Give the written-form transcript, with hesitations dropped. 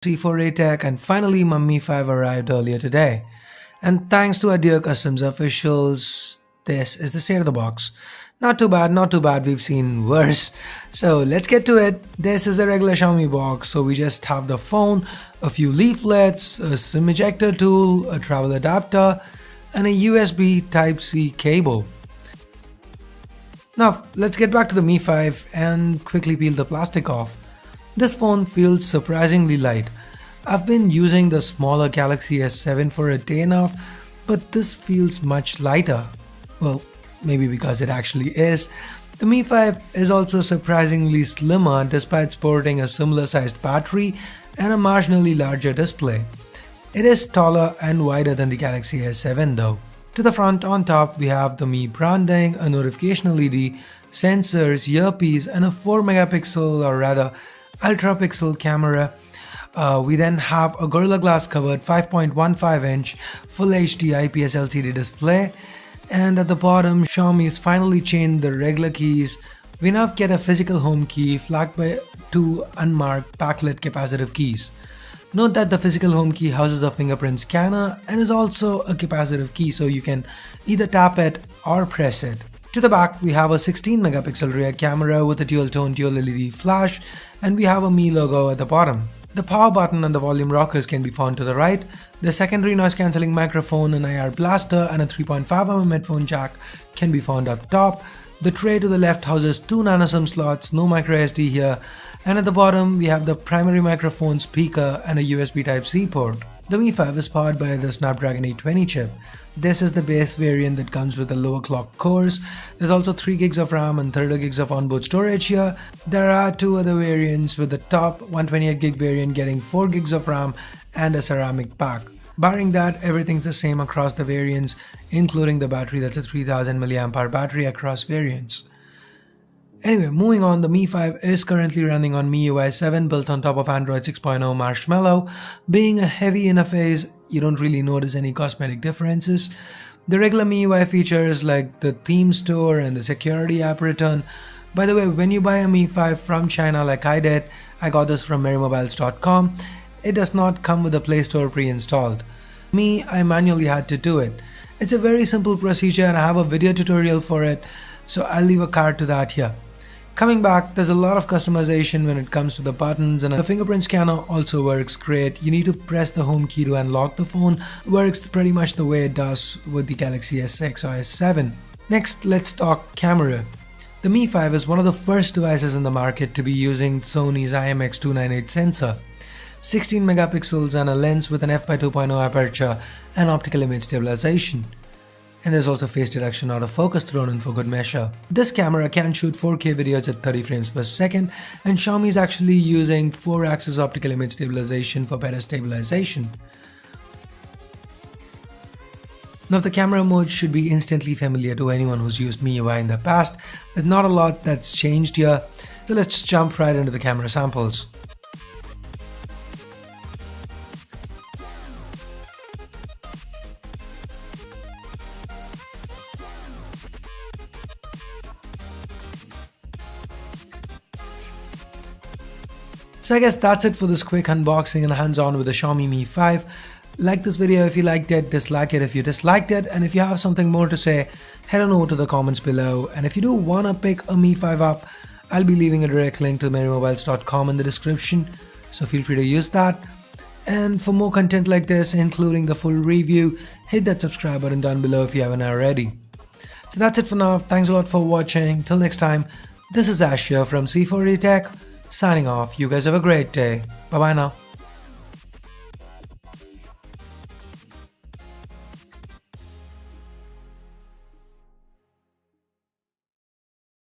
C4A Tech, and finally my Mi 5 arrived earlier today. And thanks to our dear customs officials, this is the state of the box. Not too bad, not too bad, we've seen worse. So let's get to it. This is a regular Xiaomi box, so we just have the phone, a few leaflets, a SIM ejector tool, a travel adapter, and a USB Type-C cable. Now let's get back to the Mi 5 and quickly peel the plastic off. This phone feels surprisingly light. I've been using the smaller Galaxy S7 for a day now, but this feels much lighter. Well, maybe because it actually is. The Mi 5 is also surprisingly slimmer despite sporting a similar sized battery and a marginally larger display. It is taller and wider than the Galaxy S7 though. To the front on top we have the Mi branding, a notification LED, sensors, earpiece and a 4 megapixel or rather ultra pixel camera. We then have a Gorilla Glass covered 5.15 inch Full HD IPS LCD display, and at the bottom Xiaomi's finally changed the regular keys. We now get a physical home key flanked by two unmarked backlit capacitive keys. Note that the physical home key houses a fingerprint scanner and is also a capacitive key, so you can either tap it or press it. To the back we have a 16 megapixel rear camera with a dual tone dual LED flash, and we have a Mi logo at the bottom. The power button and the volume rockers can be found to the right. The secondary noise cancelling microphone, an IR blaster and a 3.5mm headphone jack can be found up top. The tray to the left houses two Nano-SIM slots, no microSD here, and at the bottom we have the primary microphone, speaker and a USB Type-C port. The Mi 5 is powered by the Snapdragon 820 chip. This is the base variant that comes with the lower clock cores. There's also 3 gigs of RAM and 30 gigs of onboard storage here. There are two other variants, with the top 128 gig variant getting 4 gigs of RAM and a ceramic pack. Barring that, everything's the same across the variants, including the battery. That's a 3000 mAh battery across variants. Anyway, moving on, the Mi 5 is currently running on MIUI 7 built on top of Android 6.0 Marshmallow. Being a heavy interface, you don't really notice any cosmetic differences. The regular MIUI features like the theme store and the security app return. By the way, when you buy a Mi 5 from China like I did, I got this from merrymobiles.com, it does not come with the Play Store pre-installed. I manually had to do it. It's a very simple procedure and I have a video tutorial for it, so I'll leave a card to that here. Coming back, there's a lot of customization when it comes to the buttons, and the fingerprint scanner also works great. You need to press the home key to unlock the phone. Works pretty much the way it does with the Galaxy S6 or S7. Next, let's talk camera. The Mi 5 is one of the first devices in the market to be using Sony's IMX298 sensor. 16 megapixels and a lens with an f/2.0 aperture and optical image stabilization. And there's also face detection out of focus thrown in for good measure. This camera can shoot 4K videos at 30 frames per second, and Xiaomi is actually using 4-axis optical image stabilization for better stabilization. Now the camera mode should be instantly familiar to anyone who's used MIUI in the past. There's not a lot that's changed here, so let's just jump right into the camera samples. So I guess that's it for this quick unboxing and hands-on with the Xiaomi Mi 5. Like this video if you liked it, dislike it if you disliked it, and if you have something more to say, head on over to the comments below. And if you do want to pick a Mi 5 up, I'll be leaving a direct link to merrymobiles.com in the description, so feel free to use that. And for more content like this, including the full review, hit that subscribe button down below if you haven't already. So that's it for now. Thanks a lot for watching. Till next time, this is Ash here from C4A Tech. Signing off. You guys have a great day. Bye bye now.